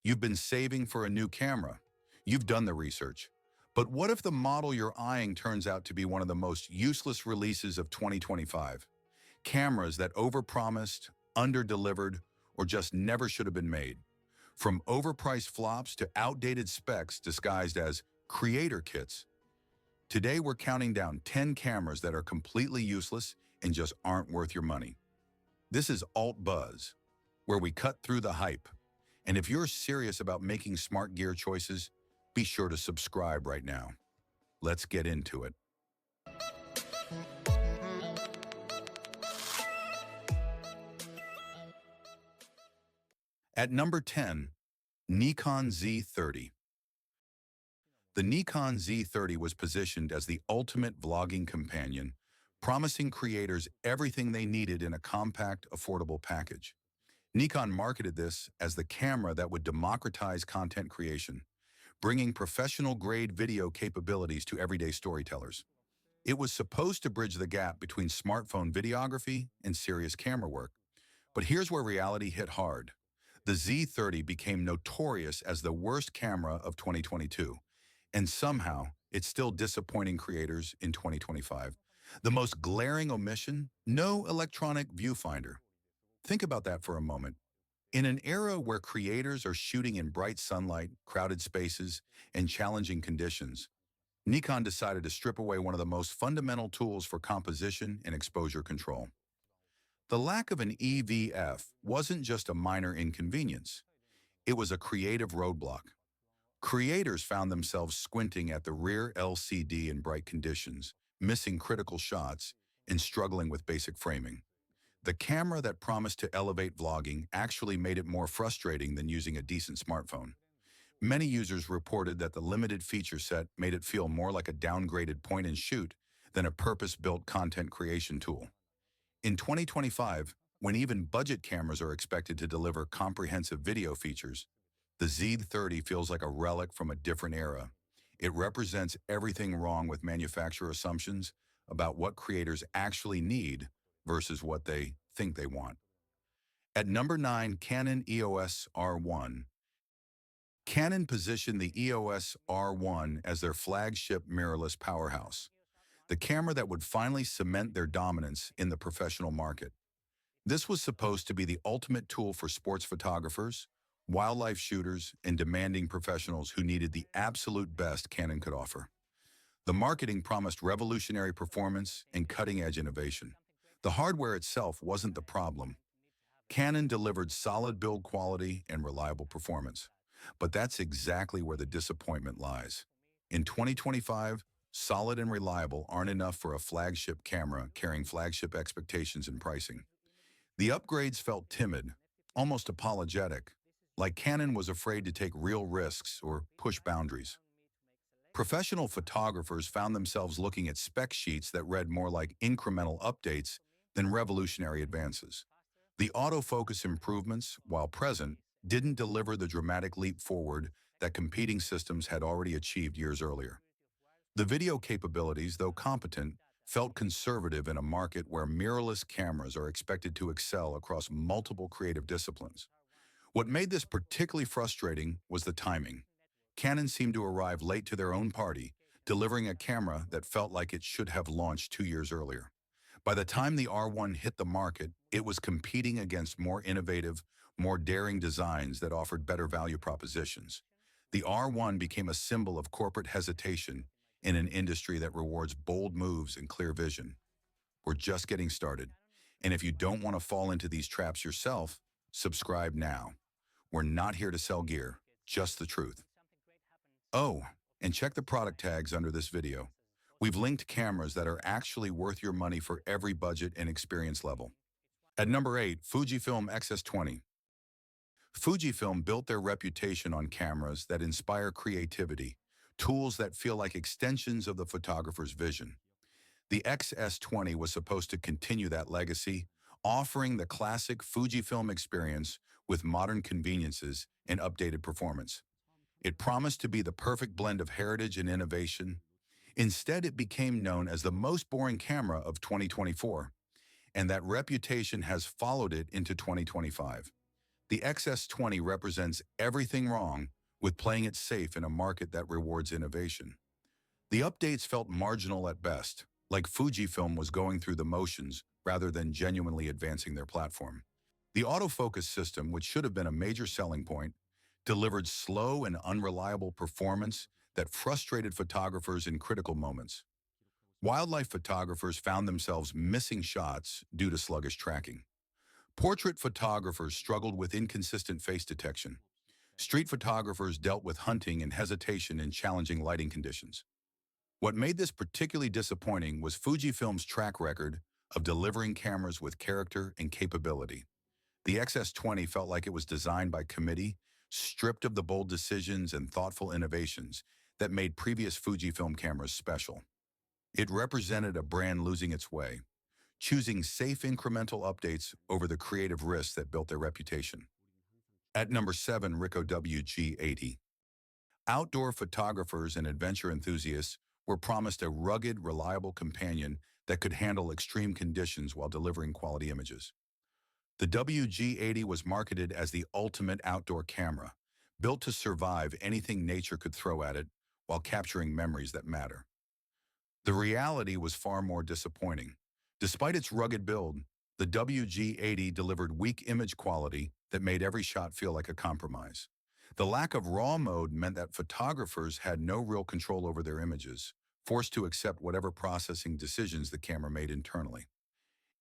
You've been saving for a new camera. You've done the research. But what if the model you're eyeing turns out to be one of the most useless releases of 2025? Cameras that overpromised, underdelivered, or just never should have been made. From overpriced flops to outdated specs disguised as creator kits. Today we're counting down 10 cameras that are completely useless and just aren't worth your money. This is Alt Buzz, where we cut through the hype. And if you're serious about making smart gear choices, be sure to subscribe right now. Let's get into it. At number 10, Nikon Z30. The Nikon Z30 was positioned as the ultimate vlogging companion, promising creators everything they needed in a compact, affordable package. Nikon marketed this as the camera that would democratize content creation, bringing professional-grade video capabilities to everyday storytellers. It was supposed to bridge the gap between smartphone videography and serious camera work. But here's where reality hit hard. The Z30 became notorious as the worst camera of 2022, and somehow it's still disappointing creators in 2025. The most glaring omission? No electronic viewfinder. Think about that for a moment. In an era where creators are shooting in bright sunlight, crowded spaces, and challenging conditions, Nikon decided to strip away one of the most fundamental tools for composition and exposure control. The lack of an EVF wasn't just a minor inconvenience. It was a creative roadblock. Creators found themselves squinting at the rear LCD in bright conditions, missing critical shots, and struggling with basic framing. The camera that promised to elevate vlogging actually made it more frustrating than using a decent smartphone. Many users reported that the limited feature set made it feel more like a downgraded point-and-shoot than a purpose-built content creation tool. In 2025, when even budget cameras are expected to deliver comprehensive video features, the Z30 feels like a relic from a different era. It represents everything wrong with manufacturer assumptions about what creators actually need versus what they think they want. At number 9, Canon EOS R1. Canon positioned the EOS R1 as their flagship mirrorless powerhouse, the camera that would finally cement their dominance in the professional market. This was supposed to be the ultimate tool for sports photographers, wildlife shooters, and demanding professionals who needed the absolute best Canon could offer. The marketing promised revolutionary performance and cutting-edge innovation. The hardware itself wasn't the problem. Canon delivered solid build quality and reliable performance. But that's exactly where the disappointment lies. In 2025, solid and reliable aren't enough for a flagship camera carrying flagship expectations and pricing. The upgrades felt timid, almost apologetic, like Canon was afraid to take real risks or push boundaries. Professional photographers found themselves looking at spec sheets that read more like incremental updates than revolutionary advances. The autofocus improvements, while present, didn't deliver the dramatic leap forward that competing systems had already achieved years earlier. The video capabilities, though competent, felt conservative in a market where mirrorless cameras are expected to excel across multiple creative disciplines. What made this particularly frustrating was the timing. Canon seemed to arrive late to their own party, delivering a camera that felt like it should have launched 2 years earlier. By the time the R1 hit the market, it was competing against more innovative, more daring designs that offered better value propositions. The R1 became a symbol of corporate hesitation in an industry that rewards bold moves and clear vision. We're just getting started. And if you don't want to fall into these traps yourself, subscribe now. We're not here to sell gear, just the truth. Oh, and check the product tags under this video. We've linked cameras that are actually worth your money for every budget and experience level. At number 8, Fujifilm XS20. Fujifilm built their reputation on cameras that inspire creativity, tools that feel like extensions of the photographer's vision. The XS20 was supposed to continue that legacy, offering the classic Fujifilm experience with modern conveniences and updated performance. It promised to be the perfect blend of heritage and innovation. Instead, it became known as the most boring camera of 2024, and that reputation has followed it into 2025. The XS20 represents everything wrong with playing it safe in a market that rewards innovation. The updates felt marginal at best, like Fujifilm was going through the motions rather than genuinely advancing their platform. The autofocus system, which should have been a major selling point, delivered slow and unreliable performance that frustrated photographers in critical moments. Wildlife photographers found themselves missing shots due to sluggish tracking. Portrait photographers struggled with inconsistent face detection. Street photographers dealt with hunting and hesitation in challenging lighting conditions. What made this particularly disappointing was Fujifilm's track record of delivering cameras with character and capability. The XS20 felt like it was designed by committee, stripped of the bold decisions and thoughtful innovations that made previous Fujifilm cameras special. It represented a brand losing its way, choosing safe incremental updates over the creative risks that built their reputation. At number 7, Ricoh WG80. Outdoor photographers and adventure enthusiasts were promised a rugged, reliable companion that could handle extreme conditions while delivering quality images. The WG80 was marketed as the ultimate outdoor camera, built to survive anything nature could throw at it while capturing memories that matter. The reality was far more disappointing. Despite its rugged build, the WG80 delivered weak image quality that made every shot feel like a compromise. The lack of RAW mode meant that photographers had no real control over their images, forced to accept whatever processing decisions the camera made internally.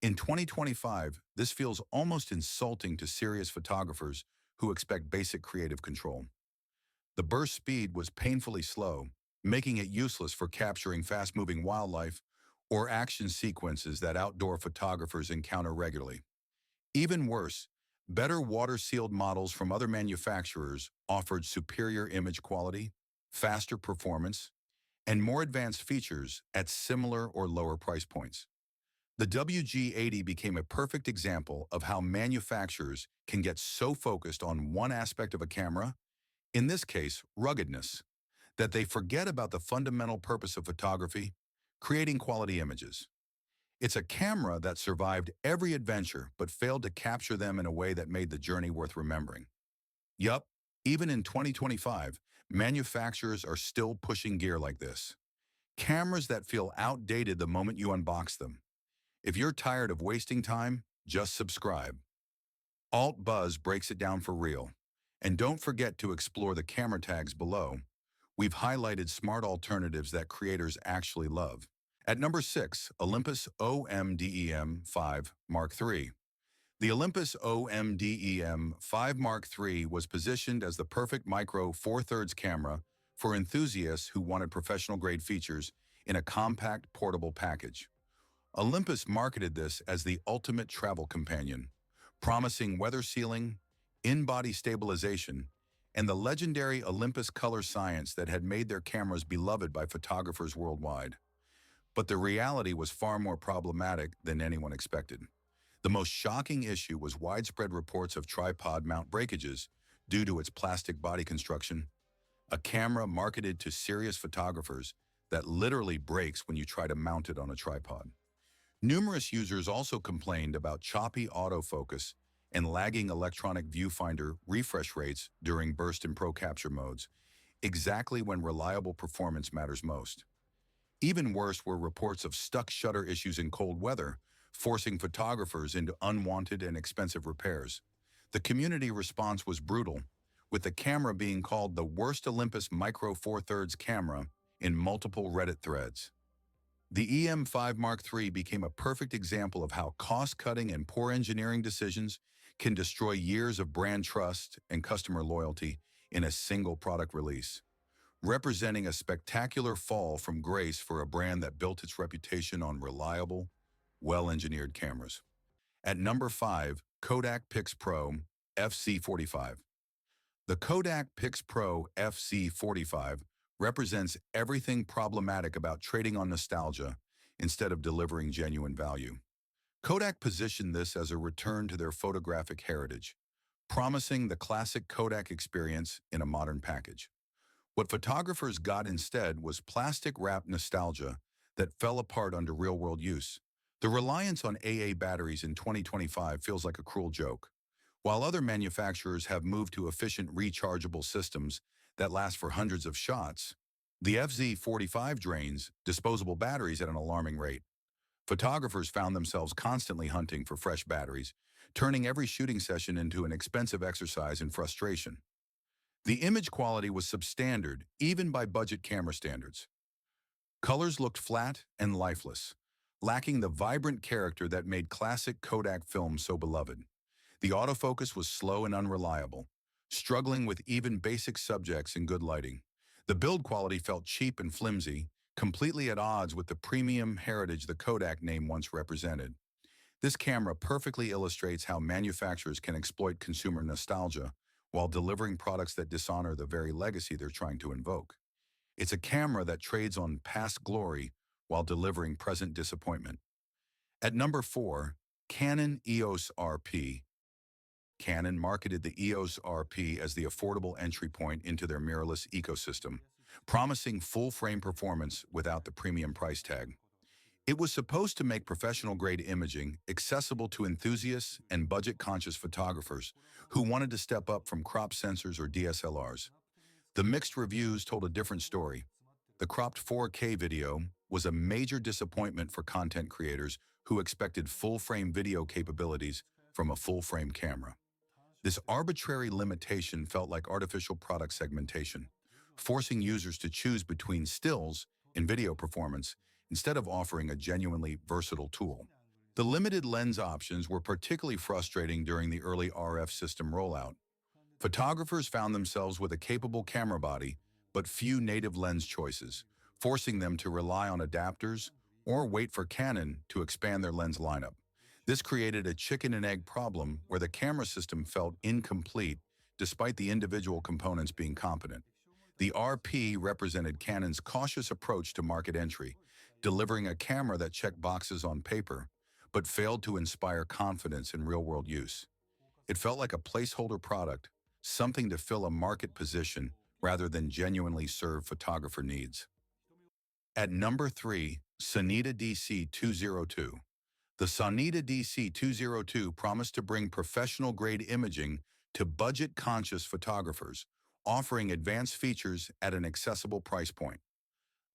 In 2025, this feels almost insulting to serious photographers who expect basic creative control. The burst speed was painfully slow, making it useless for capturing fast-moving wildlife or action sequences that outdoor photographers encounter regularly. Even worse, better water-sealed models from other manufacturers offered superior image quality, faster performance, and more advanced features at similar or lower price points. The WG80 became a perfect example of how manufacturers can get so focused on one aspect of a camera, in this case, ruggedness, that they forget about the fundamental purpose of photography, creating quality images. It's a camera that survived every adventure but failed to capture them in a way that made the journey worth remembering. Yup, even in 2025, manufacturers are still pushing gear like this. Cameras that feel outdated the moment you unbox them. If you're tired of wasting time, just subscribe. Alt Buzz breaks it down for real. And don't forget to explore the camera tags below. We've highlighted smart alternatives that creators actually love. At number 6, Olympus OMDEM5 Mark III. The Olympus OMDEM5 Mark III was positioned as the perfect micro 4/3 camera for enthusiasts who wanted professional-grade features in a compact, portable package. Olympus marketed this as the ultimate travel companion, promising weather sealing, in-body stabilization, and the legendary Olympus color science that had made their cameras beloved by photographers worldwide. But the reality was far more problematic than anyone expected. The most shocking issue was widespread reports of tripod mount breakages due to its plastic body construction, a camera marketed to serious photographers that literally breaks when you try to mount it on a tripod. Numerous users also complained about choppy autofocus and lagging electronic viewfinder refresh rates during burst and pro capture modes, exactly when reliable performance matters most. Even worse were reports of stuck shutter issues in cold weather, forcing photographers into unwanted and expensive repairs. The community response was brutal, with the camera being called the worst Olympus Micro 4/3 camera in multiple Reddit threads. The EM5 Mark III became a perfect example of how cost-cutting and poor engineering decisions can destroy years of brand trust and customer loyalty in a single product release, representing a spectacular fall from grace for a brand that built its reputation on reliable, well-engineered cameras. At number 5, Kodak Pix Pro FC45. The Kodak Pix Pro FC45 represents everything problematic about trading on nostalgia instead of delivering genuine value. Kodak positioned this as a return to their photographic heritage, promising the classic Kodak experience in a modern package. What photographers got instead was plastic-wrapped nostalgia that fell apart under real-world use. The reliance on AA batteries in 2025 feels like a cruel joke. While other manufacturers have moved to efficient rechargeable systems that last for hundreds of shots, the FZ45 drains disposable batteries at an alarming rate. Photographers found themselves constantly hunting for fresh batteries, turning every shooting session into an expensive exercise in frustration. The image quality was substandard, even by budget camera standards. Colors looked flat and lifeless, lacking the vibrant character that made classic Kodak films so beloved. The autofocus was slow and unreliable, struggling with even basic subjects in good lighting. The build quality felt cheap and flimsy, completely at odds with the premium heritage the Kodak name once represented. This camera perfectly illustrates how manufacturers can exploit consumer nostalgia while delivering products that dishonor the very legacy they're trying to invoke. It's a camera that trades on past glory while delivering present disappointment. At number 4, Canon EOS RP. Canon marketed the EOS RP as the affordable entry point into their mirrorless ecosystem, promising full-frame performance without the premium price tag. It was supposed to make professional-grade imaging accessible to enthusiasts and budget-conscious photographers who wanted to step up from crop sensors or DSLRs. The mixed reviews told a different story. The cropped 4K video was a major disappointment for content creators who expected full-frame video capabilities from a full-frame camera. This arbitrary limitation felt like artificial product segmentation, forcing users to choose between stills and video performance instead of offering a genuinely versatile tool. The limited lens options were particularly frustrating during the early RF system rollout. Photographers found themselves with a capable camera body, but few native lens choices, forcing them to rely on adapters or wait for Canon to expand their lens lineup. This created a chicken and egg problem where the camera system felt incomplete despite the individual components being competent. The RP represented Canon's cautious approach to market entry, delivering a camera that checked boxes on paper, but failed to inspire confidence in real-world use. It felt like a placeholder product, something to fill a market position rather than genuinely serve photographer needs. At number 3, Sanita DC20. The Sanita DC20 promised to bring professional-grade imaging to budget-conscious photographers, offering advanced features at an accessible price point.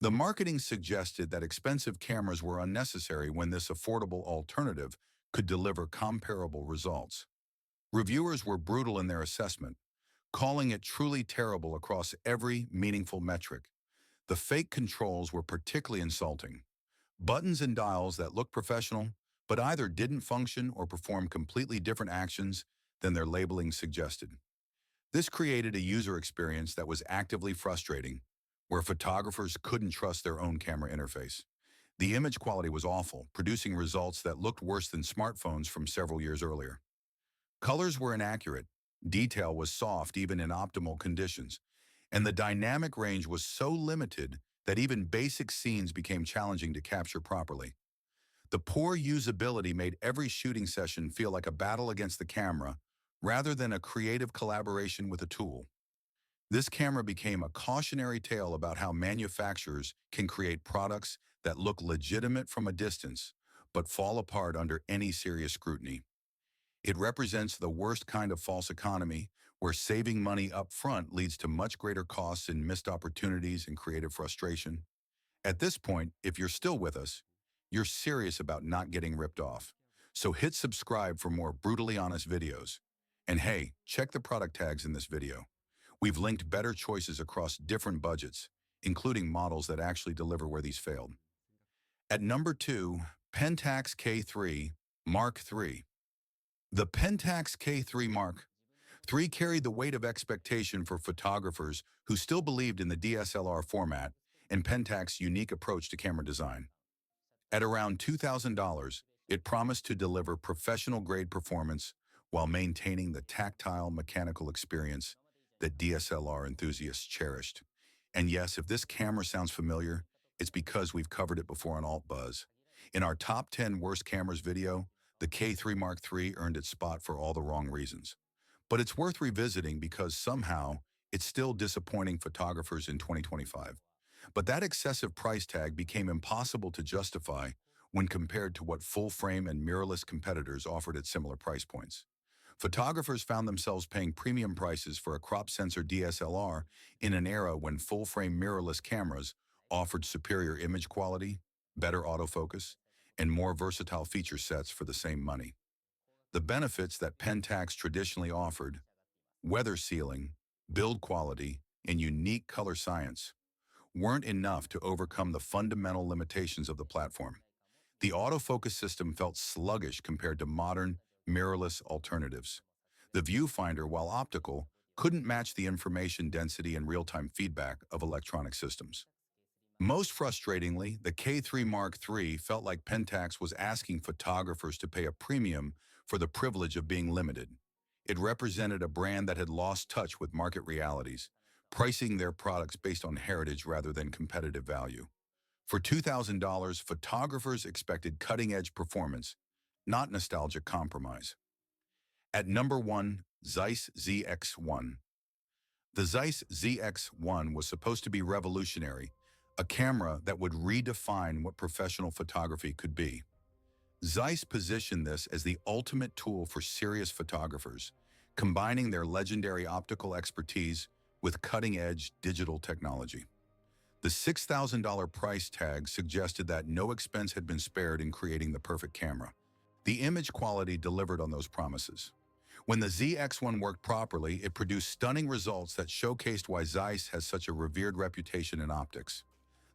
The marketing suggested that expensive cameras were unnecessary when this affordable alternative could deliver comparable results. Reviewers were brutal in their assessment, calling it truly terrible across every meaningful metric. The fake controls were particularly insulting. Buttons and dials that looked professional, but either didn't function or performed completely different actions than their labeling suggested. This created a user experience that was actively frustrating, where photographers couldn't trust their own camera interface. The image quality was awful, producing results that looked worse than smartphones from several years earlier. Colors were inaccurate, detail was soft even in optimal conditions, and the dynamic range was so limited that even basic scenes became challenging to capture properly. The poor usability made every shooting session feel like a battle against the camera rather than a creative collaboration with a tool. This camera became a cautionary tale about how manufacturers can create products that look legitimate from a distance, but fall apart under any serious scrutiny. It represents the worst kind of false economy, where saving money up front leads to much greater costs in missed opportunities and creative frustration. At this point, if you're still with us, you're serious about not getting ripped off. So hit subscribe for more brutally honest videos. And hey, check the product tags in this video. We've linked better choices across different budgets, including models that actually deliver where these failed. At number 2, Pentax K3 Mark III. The Pentax K3 Mark III carried the weight of expectation for photographers who still believed in the DSLR format and Pentax's unique approach to camera design. At around $2,000, it promised to deliver professional-grade performance while maintaining the tactile mechanical experience that DSLR enthusiasts cherished. And yes, if this camera sounds familiar, it's because we've covered it before on Alt Buzz. In our top 10 worst cameras video, the K3 Mark III earned its spot for all the wrong reasons. But it's worth revisiting because somehow it's still disappointing photographers in 2025. But that excessive price tag became impossible to justify when compared to what full-frame and mirrorless competitors offered at similar price points. Photographers found themselves paying premium prices for a crop sensor DSLR in an era when full-frame mirrorless cameras offered superior image quality, better autofocus, and more versatile feature sets for the same money. The benefits that Pentax traditionally offered, weather sealing, build quality, and unique color science, weren't enough to overcome the fundamental limitations of the platform. The autofocus system felt sluggish compared to modern, mirrorless alternatives. The viewfinder, while optical, couldn't match the information density and real-time feedback of electronic systems. Most frustratingly, the K3 Mark III felt like Pentax was asking photographers to pay a premium for the privilege of being limited. It represented a brand that had lost touch with market realities, pricing their products based on heritage rather than competitive value. For $2,000, photographers expected cutting-edge performance, not nostalgic compromise. At number 1, Zeiss ZX1. The Zeiss ZX1 was supposed to be revolutionary, a camera that would redefine what professional photography could be. Zeiss positioned this as the ultimate tool for serious photographers, combining their legendary optical expertise with cutting-edge digital technology. The $6,000 price tag suggested that no expense had been spared in creating the perfect camera. The image quality delivered on those promises. When the ZX1 worked properly, it produced stunning results that showcased why Zeiss has such a revered reputation in optics.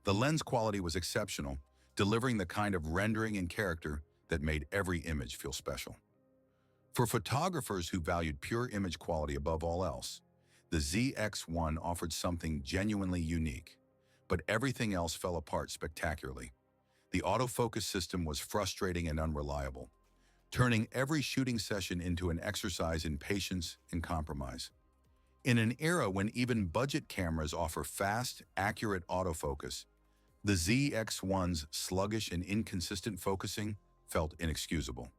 The lens quality was exceptional, delivering the kind of rendering and character that made every image feel special. For photographers who valued pure image quality above all else, the ZX1 offered something genuinely unique. But everything else fell apart spectacularly. The autofocus system was frustrating and unreliable, turning every shooting session into an exercise in patience and compromise. In an era when even budget cameras offer fast, accurate autofocus, the ZX1's sluggish and inconsistent focusing felt inexcusable.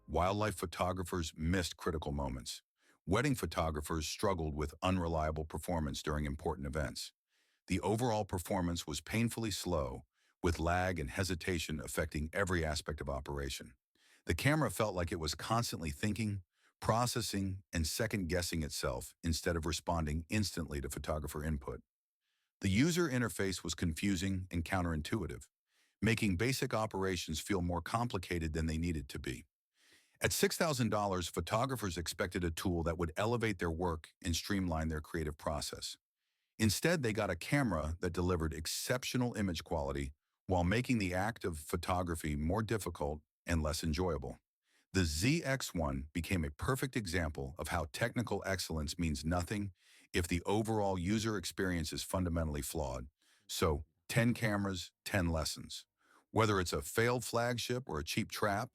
Wildlife photographers missed critical moments. Wedding photographers struggled with unreliable performance during important events. The overall performance was painfully slow, with lag and hesitation affecting every aspect of operation. The camera felt like it was constantly thinking, processing, and second-guessing itself instead of responding instantly to photographer input. The user interface was confusing and counterintuitive, making basic operations feel more complicated than they needed to be. At $6,000, photographers expected a tool that would elevate their work and streamline their creative process. Instead, they got a camera that delivered exceptional image quality while making the act of photography more difficult and less enjoyable. The ZX1 became a perfect example of how technical excellence means nothing if the overall user experience is fundamentally flawed. So, 10 cameras, 10 lessons. Whether it's a failed flagship or a cheap trap,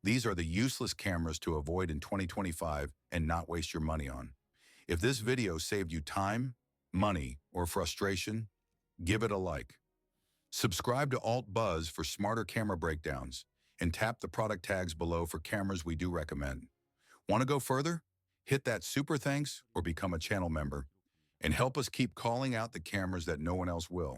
these are the useless cameras to avoid in 2025 and not waste your money on. If this video saved you time, money, or frustration, give it a like. Subscribe to Alt Buzz for smarter camera breakdowns, and tap the product tags below for cameras we do recommend. Want to go further? Hit that super thanks or become a channel member, and help us keep calling out the cameras that no one else will.